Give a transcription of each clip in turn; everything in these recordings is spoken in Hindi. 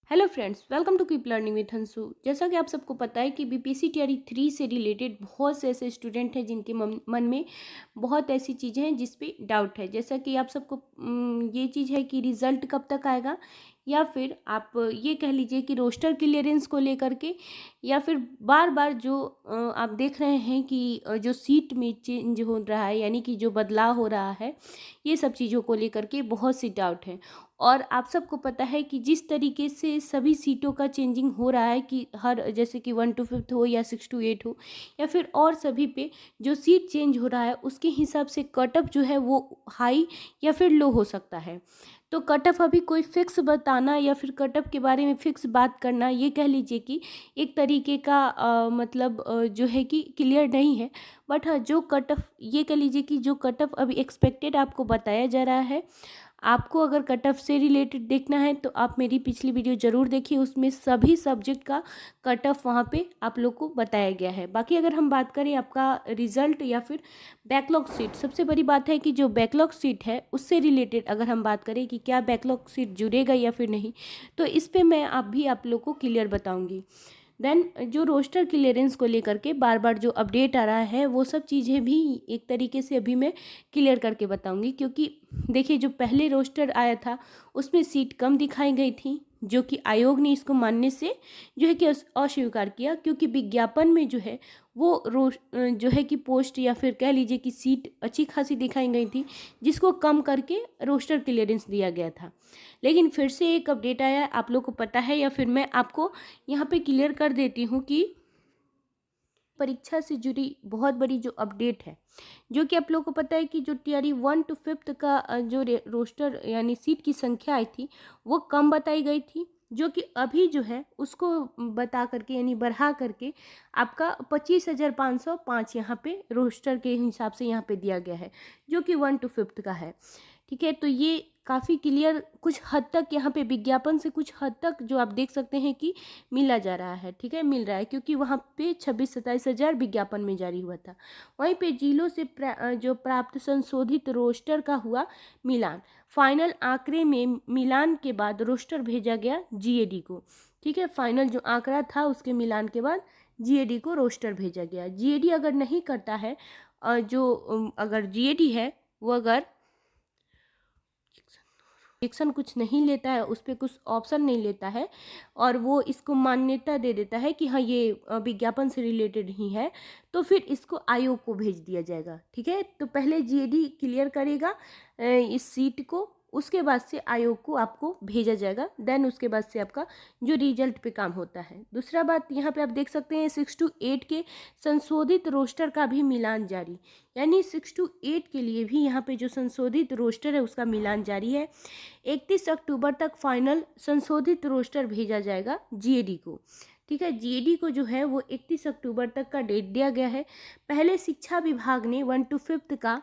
Hello friends, welcome to keep learning with Hansu. जैसा कि आप सबको पता है कि बीपीएससी टीआरई 3 से रिलेटेड बहुत से ऐसे स्टूडेंट हैं जिनके मन में बहुत ऐसी चीज़ें हैं जिस पे डाउट है। जैसा कि आप सबको ये चीज़ है कि रिज़ल्ट कब तक आएगा, या फिर आप ये कह लीजिए कि रोस्टर क्लियरेंस को लेकर के, या फिर बार बार जो आप देख रहे हैं कि जो सीट में चेंज हो रहा है, यानी कि जो बदलाव हो रहा है, ये सब चीज़ों को लेकर के बहुत सी डाउट है। और आप सबको पता है कि जिस तरीके से सभी सीटों का चेंजिंग हो रहा है कि हर जैसे कि 1 to 5 हो या 6 to 8 हो, या फिर और सभी पे जो सीट चेंज हो रहा है उसके हिसाब से कट ऑफ जो है वो हाई या फिर लो हो सकता है। तो कट ऑफ अभी कोई फिक्स बताना या फिर कट ऑफ के बारे में फिक्स बात करना, ये कह लीजिए कि एक तरीके का जो है कि क्लियर नहीं है। बट हाँ, जो कट ऑफ ये कह लीजिए कि जो कट ऑफ अभी एक्सपेक्टेड आपको बताया जा रहा है, आपको अगर कट ऑफ से रिलेटेड देखना है तो आप मेरी पिछली वीडियो ज़रूर देखिए, उसमें सभी सब्जेक्ट का कट ऑफ वहाँ पे आप लोग को बताया गया है। बाकी अगर हम बात करें आपका रिजल्ट या फिर बैकलॉग सीट, सबसे बड़ी बात है कि जो बैकलॉग सीट है उससे रिलेटेड अगर हम बात करें कि क्या बैकलॉग सीट जुड़ेगा या फिर नहीं, तो इस पर मैं आप लोग को क्लियर बताऊँगी। देन जो रोस्टर क्लियरेंस को लेकर के बार बार जो अपडेट आ रहा है, वो सब चीज़ें भी एक तरीके से अभी मैं क्लियर करके बताऊंगी। क्योंकि देखिए, जो पहले रोस्टर आया था उसमें सीट कम दिखाई गई थी, जो कि आयोग ने इसको मानने से जो है कि अस्वीकार किया, क्योंकि विज्ञापन में जो है वो जो है कि पोस्ट या फिर कह लीजिए कि सीट अच्छी खासी दिखाई गई थी, जिसको कम करके रोस्टर क्लियरेंस दिया गया था। लेकिन फिर से एक अपडेट आया, आप लोग को पता है या फिर मैं आपको यहाँ पे क्लियर कर देती हूँ कि परीक्षा से जुड़ी बहुत बड़ी जो अपडेट है, जो कि आप लोगों को पता है कि जो टीआरई 1 to 5 का जो रोस्टर यानी सीट की संख्या आई थी वो कम बताई गई थी, जो कि अभी जो है उसको बता करके यानी बढ़ा करके आपका 25,505 यहाँ पे रोस्टर के हिसाब से यहाँ पे दिया गया है, जो कि 1 to 5 का है। ठीक है, तो ये काफ़ी क्लियर कुछ हद तक यहाँ पे विज्ञापन से कुछ हद तक जो आप देख सकते हैं कि मिला जा रहा है। ठीक है, मिल रहा है, क्योंकि वहाँ पे 26-27 हज़ार विज्ञापन में जारी हुआ था। वहीं पे जिलों से जो प्राप्त संशोधित रोस्टर का हुआ मिलान, फाइनल आंकड़े में मिलान के बाद रोस्टर भेजा गया जीएडी को। ठीक है, फाइनल जो आंकड़ा था उसके मिलान के बाद जीएडी को रोस्टर भेजा गया। जीएडी अगर नहीं करता है, अगर जीएडी है वो अगर एक्शन कुछ नहीं लेता है, उस पर कुछ ऑप्शन नहीं लेता है, और वो इसको मान्यता दे देता है कि हाँ ये विज्ञापन से रिलेटेड ही है, तो फिर इसको आयोग को भेज दिया जाएगा। ठीक है, तो पहले जीएडी क्लियर करेगा इस सीट को, उसके बाद से आयोग को आपको भेजा जाएगा। देन उसके बाद से आपका जो रिजल्ट पे काम होता है। दूसरा बात यहाँ पे आप देख सकते हैं 6 to 8 के संशोधित रोस्टर का भी मिलान जारी, यानी 6 to 8 के लिए भी यहाँ पे जो संशोधित रोस्टर है उसका मिलान जारी है। 31 अक्टूबर तक फाइनल संशोधित रोस्टर भेजा जाएगा जीएडी को। ठीक है, जीएडी को जो है वो 31 अक्टूबर तक का डेट दिया गया है। पहले शिक्षा विभाग ने 1 to 5 का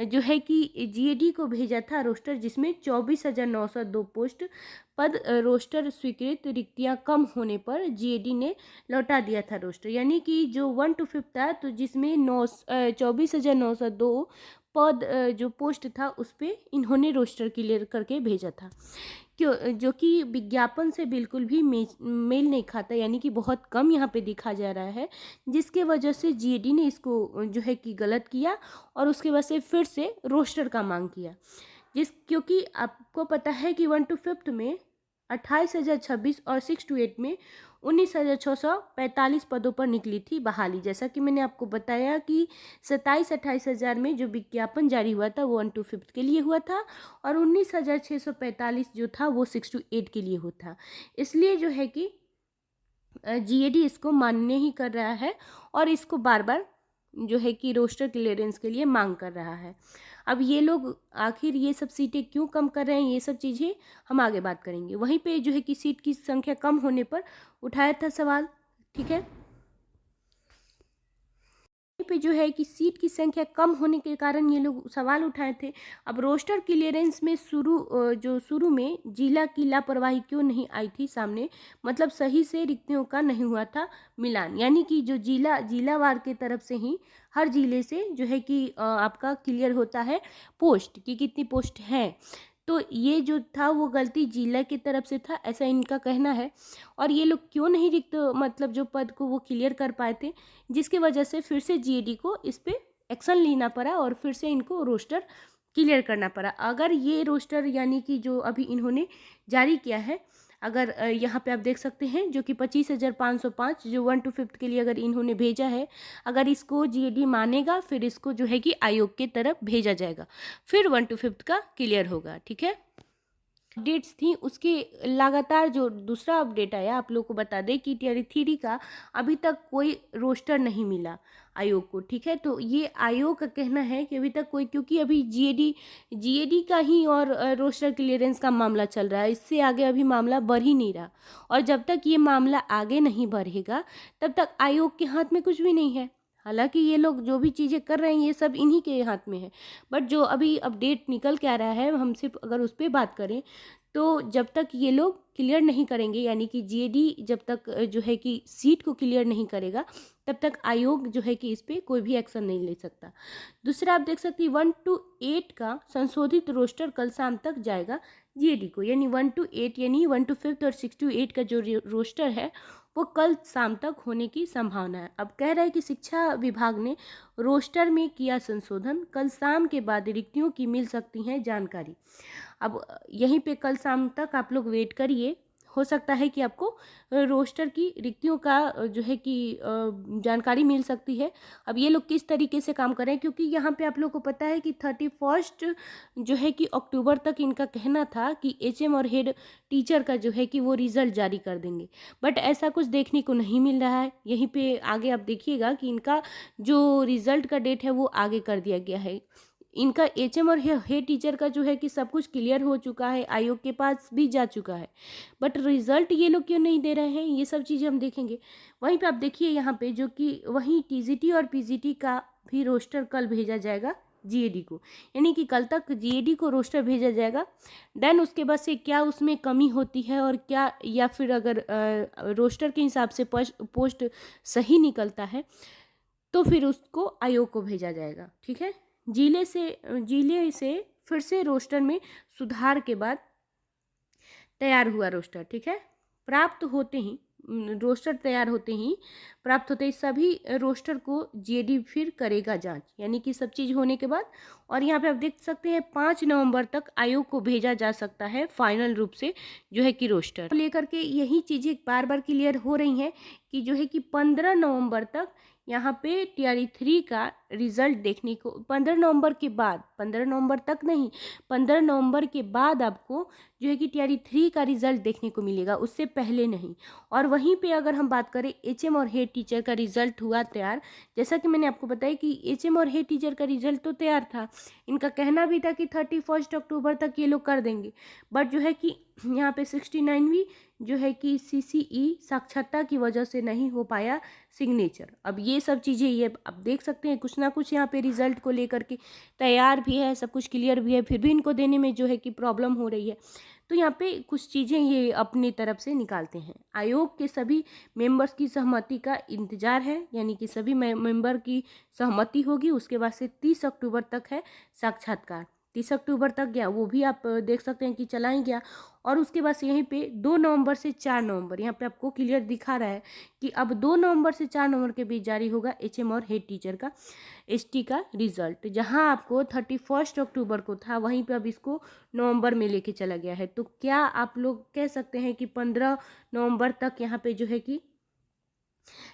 जो है कि जीएडी को भेजा था रोस्टर, जिसमें 24,902 पोस्ट पद रोस्टर स्वीकृत, रिक्तियां कम होने पर जीएडी ने लौटा दिया था रोस्टर, यानी कि जो 1 to 5 था तो जिसमें 24,902 पद जो पोस्ट था उस पर इन्होंने रोस्टर क्लियर करके भेजा था, क्यों जो कि विज्ञापन से बिल्कुल भी मेल नहीं खाता, यानी कि बहुत कम यहाँ पे दिखा जा रहा है, जिसके वजह से जीएडी ने इसको जो है कि गलत किया और उसके बाद से फिर से रोस्टर का मांग किया। क्योंकि आपको पता है कि 1 to 5 में 28,026 और 6 to 8 में 19,645 पदों पर निकली थी बहाली। जैसा कि मैंने आपको बताया कि 27-28 हज़ार में जो विज्ञापन जारी हुआ था वो 1 to 5 के लिए हुआ था, और 19,645 जो था वो 6 to 8 के लिए हुआ था। इसलिए जो है कि जीएडी इसको मान्य ही कर रहा है और इसको बार बार जो है कि रोस्टर क्लियरेंस के लिए मांग कर रहा है। अब ये लोग आखिर ये सब सीटें क्यों कम कर रहे हैं, ये सब चीज़ें हम आगे बात करेंगे। वहीं पे जो है कि सीट की संख्या कम होने पर उठाया था सवाल। ठीक है, पे जो है कि सीट की संख्या कम होने के कारण ये लोग सवाल उठाए थे। अब रोस्टर क्लियरेंस में शुरू में जिला की लापरवाही क्यों नहीं आई थी सामने, मतलब सही से रिक्तियों का नहीं हुआ था मिलान, यानी कि जो जिलावार के तरफ से ही हर जिले से जो है कि आपका क्लियर होता है पोस्ट कि कितनी पोस्ट है। तो ये जो था वो गलती जिला की तरफ से था, ऐसा इनका कहना है। और ये लोग क्यों नहीं रिक्त मतलब जो पद को वो क्लियर कर पाए थे, जिसकी वजह से फिर से जीएडी को इस पे एक्शन लेना पड़ा और फिर से इनको रोस्टर क्लियर करना पड़ा। अगर ये रोस्टर यानी कि जो अभी इन्होंने जारी किया है, अगर यहाँ पे आप देख सकते हैं जो कि 25,505 जो 1 to 5th के लिए अगर इन्होंने भेजा है, अगर इसको जीएडी मानेगा फिर इसको जो है कि आयोग के तरफ भेजा जाएगा, फिर 1 to 5th का क्लियर होगा। ठीक है, अपडेट्स थी उसके लगातार जो दूसरा अपडेट आया, आप लोग को बता दें कि टियर 3 का अभी तक कोई रोस्टर नहीं मिला आयोग को। ठीक है, तो ये आयोग का कहना है कि अभी तक कोई, क्योंकि अभी जीएडी का ही और रोस्टर क्लियरेंस का मामला चल रहा है, इससे आगे अभी मामला बढ़ ही नहीं रहा। और जब तक ये मामला आगे नहीं बढ़ेगा तब तक आयोग के हाथ में कुछ भी नहीं है। हालांकि ये लोग जो भी चीज़ें कर रहे हैं ये सब इन्हीं के हाथ में है, बट जो अभी अपडेट निकल के आ रहा है, हम सिर्फ अगर उस पर बात करें तो जब तक ये लोग क्लियर नहीं करेंगे, यानी कि जीएडी जब तक जो है कि सीट को क्लियर नहीं करेगा, तब तक आयोग जो है कि इस पर कोई भी एक्शन नहीं ले सकता। दूसरा आप देख सकते हैं 1 to 8 का संशोधित रोस्टर कल शाम तक जाएगा जीएडी को, यानी 1 to 8 यानी 1 to 5th और 6 to 8 का जो रोस्टर है वो कल शाम तक होने की संभावना है। अब कह रहा है कि शिक्षा विभाग ने रोस्टर में किया संशोधन, कल शाम के बाद रिक्तियों की मिल सकती है जानकारी। अब यहीं पे कल शाम तक आप लोग वेट करिए, हो सकता है कि आपको रोस्टर की रिक्तियों का जो है कि जानकारी मिल सकती है। अब ये लोग किस तरीके से काम कर रहे हैं, क्योंकि यहाँ पे आप लोग को पता है कि 31 जो है कि अक्टूबर तक इनका कहना था कि एचएम और हेड टीचर का जो है कि वो रिज़ल्ट जारी कर देंगे, बट ऐसा कुछ देखने को नहीं मिल रहा है। यहीं पे आगे आप देखिएगा कि इनका जो रिज़ल्ट का डेट है वो आगे कर दिया गया है। इनका एचएम और हेड टीचर का जो है कि सब कुछ क्लियर हो चुका है, आयोग के पास भी जा चुका है, बट रिजल्ट ये लोग क्यों नहीं दे रहे हैं, ये सब चीज़ें हम देखेंगे। वहीं पे आप देखिए यहाँ पे जो कि वहीं टीजीटी और पीजीटी का भी रोस्टर कल भेजा जाएगा जीएडी को, यानी कि कल तक जीएडी को रोस्टर भेजा जाएगा। देन उसके बाद से क्या उसमें कमी होती है और क्या, या फिर अगर रोस्टर के हिसाब से पोस्ट सही निकलता है तो फिर उसको आयोग को भेजा जाएगा। ठीक है, जिले से फिर से रोस्टर में सुधार के बाद तैयार हुआ रोस्टर। ठीक है, प्राप्त होते ही रोस्टर तैयार होते ही प्राप्त होते ही सभी रोस्टर को जीएडी फिर करेगा जांच, यानी कि सब चीज़ होने के बाद। और यहाँ पे आप देख सकते हैं 5 नवंबर तक आयोग को भेजा जा सकता है फाइनल रूप से जो है कि रोस्टर लेकर के। यही चीज़ें बार बार क्लियर हो रही हैं कि जो है कि 15 नवंबर तक यहाँ पे टीआरई 3 का रिजल्ट देखने को, 15 नवंबर के बाद, 15 नवंबर तक नहीं, 15 नवंबर के बाद आपको जो है कि टीआरई 3 का रिजल्ट देखने को मिलेगा, उससे पहले नहीं। और वहीं पे अगर हम बात करें एचएम और हेड टीचर का रिजल्ट हुआ तैयार, जैसा कि मैंने आपको बताया कि एचएम और हेड टीचर का रिजल्ट तो तैयार था, इनका कहना भी था कि 31 अक्टूबर तक ये लोग कर देंगे, बट जो है कि यहाँ पे 69वीं जो है कि सीसीई साक्षरता की वजह से नहीं हो पाया सिग्नेचर। अब ये सब चीज़ें ये आप देख सकते हैं कुछ ना कुछ यहाँ पे रिजल्ट को लेकर के तैयार भी है, सब कुछ क्लियर भी है, फिर भी इनको देने में जो है कि प्रॉब्लम हो रही है। तो यहाँ पे कुछ चीज़ें ये अपनी तरफ से निकालते हैं। आयोग के सभी मेंबर्स की सहमति का इंतजार है, यानी कि सभी मेंबर की सहमति होगी। उसके बाद से 30 अक्टूबर तक है साक्षात्कार, 30 अक्टूबर तक गया, वो भी आप देख सकते हैं कि चला ही गया। और उसके बाद से यहीं पे 2 नवंबर से 4 नवंबर यहाँ पे आपको क्लियर दिखा रहा है कि अब 2 नवंबर से 4 नवंबर के बीच जारी होगा एचएम और हेड टीचर का एसटी का रिजल्ट। जहां आपको 31 अक्टूबर को था वहीं पे अब इसको नवंबर में लेके चला गया है। तो क्या आप लोग कह सकते हैं कि 15 नवंबर तक यहाँ पे जो है कि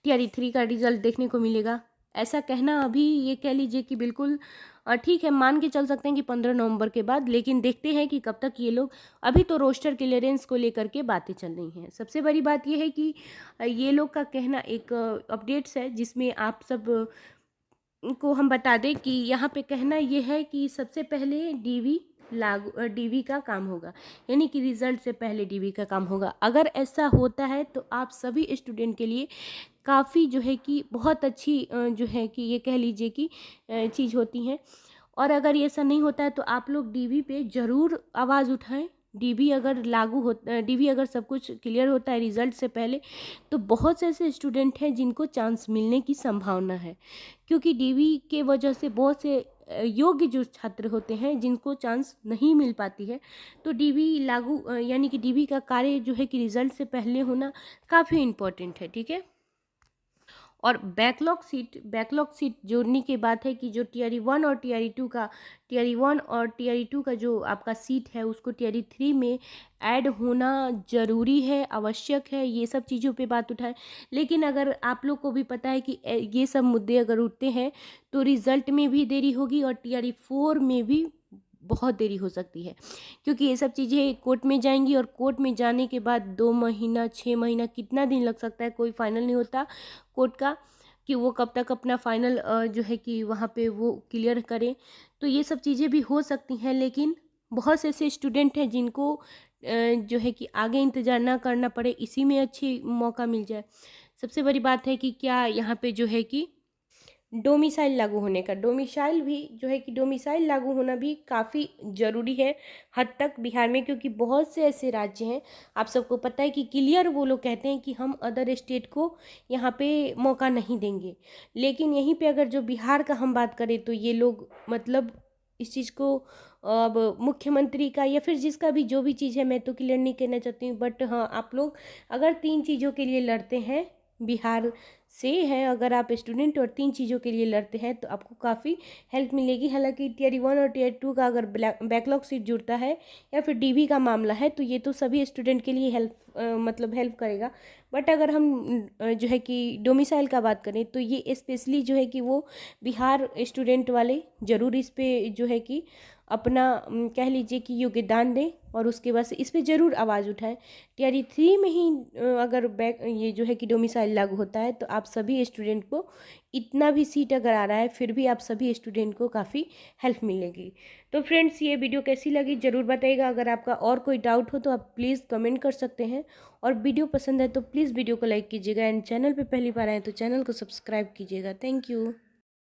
टीआरई 3 का रिजल्ट देखने को मिलेगा? ऐसा कहना अभी ये कह लीजिए कि बिल्कुल ठीक है, मान के चल सकते हैं कि 15 नवंबर के बाद, लेकिन देखते हैं कि कब तक ये लोग, अभी तो रोस्टर क्लियरेंस को लेकर के बातें चल रही हैं। सबसे बड़ी बात ये है कि ये लोग का कहना एक अपडेट्स है जिसमें आप सब को हम बता दें कि यहाँ पे कहना ये है कि सबसे पहले डीवी का काम होगा, यानी कि रिजल्ट से पहले डीवी का काम होगा। अगर ऐसा होता है तो आप सभी स्टूडेंट के लिए काफ़ी जो है कि बहुत अच्छी जो है कि ये कह लीजिए कि चीज़ होती है। और अगर ये ऐसा नहीं होता है तो आप लोग डीवी पे ज़रूर आवाज़ उठाएं। डीवी अगर सब कुछ क्लियर होता है रिज़ल्ट से पहले, तो बहुत से ऐसे स्टूडेंट हैं जिनको चांस मिलने की संभावना है, क्योंकि डीवी के वजह से बहुत से योग्य जो छात्र होते हैं जिनको चांस नहीं मिल पाती है, तो डीबी लागू यानी कि डीबी का कार्य जो है कि रिजल्ट से पहले होना काफ़ी इम्पोर्टेंट है। ठीक है। और बैकलॉग सीट जोड़ने के बाद है कि जो टीआरई 1 और टीआरई 2 का जो आपका सीट है उसको टीआरई 3 में ऐड होना ज़रूरी है, आवश्यक है, ये सब चीज़ों पे बात उठाएं। लेकिन अगर आप लोग को भी पता है कि ये सब मुद्दे अगर उठते हैं तो रिज़ल्ट में भी देरी होगी और टीआरई 4 में भी बहुत देरी हो सकती है, क्योंकि ये सब चीज़ें कोर्ट में जाएंगी और कोर्ट में जाने के बाद 2 महीना 6 महीना कितना दिन लग सकता है, कोई फाइनल नहीं होता कोर्ट का कि वो कब तक अपना फाइनल जो है कि वहाँ पे वो क्लियर करें। तो ये सब चीज़ें भी हो सकती हैं, लेकिन बहुत से ऐसे स्टूडेंट हैं जिनको जो है कि आगे इंतज़ार ना करना पड़े, इसी में अच्छी मौका मिल जाए। सबसे बड़ी बात है कि क्या यहाँ पे जो है कि डोमिसाइल लागू होने का, डोमिसाइल भी जो है कि डोमिसाइल लागू होना भी काफ़ी ज़रूरी है हद तक बिहार में, क्योंकि बहुत से ऐसे राज्य हैं, आप सबको पता है कि क्लियर वो लोग कहते हैं कि हम अदर स्टेट को यहाँ पे मौका नहीं देंगे। लेकिन यहीं पे अगर जो बिहार का हम बात करें तो ये लोग मतलब इस चीज़ को अब मुख्यमंत्री का या फिर जिसका भी जो भी चीज़ है, मैं तो क्लियर नहीं कहना चाहती हूँ, बट हाँ आप लोग अगर 3 चीज़ों के लिए लड़ते हैं बिहार से हैं, अगर आप स्टूडेंट और 3 चीज़ों के लिए लड़ते हैं तो आपको काफ़ी हेल्प मिलेगी। हालांकि टीआरई 1 और टीआरई 2 का अगर बैकलॉग सीट जुड़ता है या फिर डीबी का मामला है तो ये तो सभी स्टूडेंट के लिए मतलब हेल्प करेगा। बट अगर हम जो है कि डोमिसाइल का बात करें तो ये स्पेशली जो है कि वो बिहार स्टूडेंट वाले ज़रूर इस पे जो है कि अपना कह लीजिए कि योगदान दें और उसके बाद से इस पे ज़रूर आवाज़ उठाएं। टीआरई 3 में ही अगर बैक ये जो है कि डोमिसाइल लागू होता है तो आप सभी स्टूडेंट को इतना भी सीट अगर आ रहा है फिर भी आप सभी स्टूडेंट को काफ़ी हेल्प मिलेगी। तो फ्रेंड्स ये वीडियो कैसी लगी ज़रूर बताइएगा। अगर आपका और कोई डाउट हो तो आप प्लीज़ कमेंट कर सकते हैं, और वीडियो पसंद है तो प्लीज़ वीडियो को लाइक कीजिएगा, एंड चैनल पे पहली बार आए तो चैनल को सब्सक्राइब कीजिएगा। Thank you.